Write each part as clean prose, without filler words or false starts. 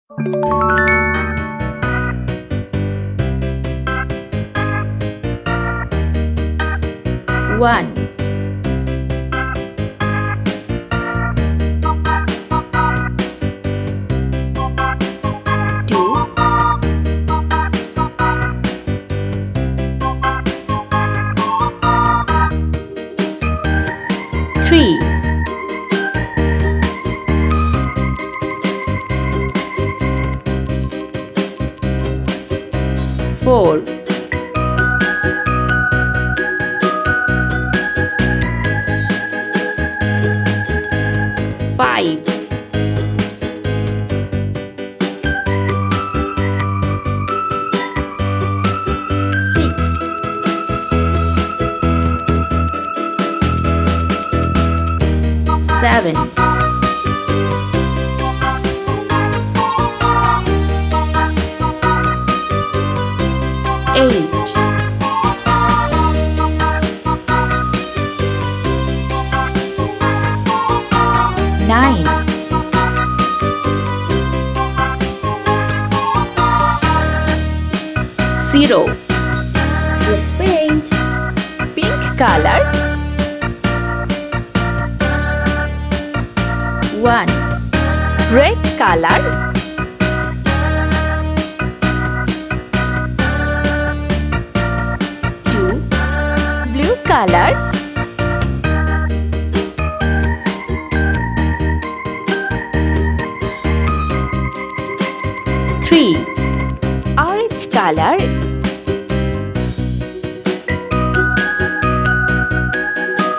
1 2 3 4 5 6 7 8 9 0 Let's paint. Pink color 1 Red color 2 Blue color 3 Orange color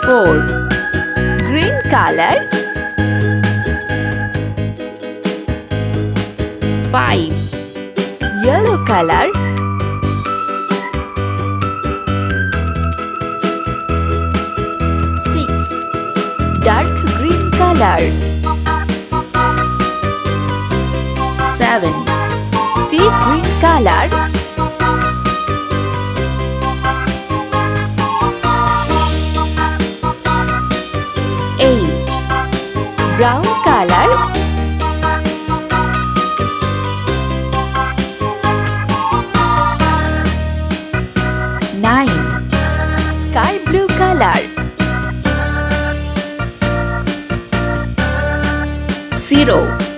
4 Green color 5 Yellow color 6 Dark green color 7 Deep green color 8 Brown color 9 Sky blue color 0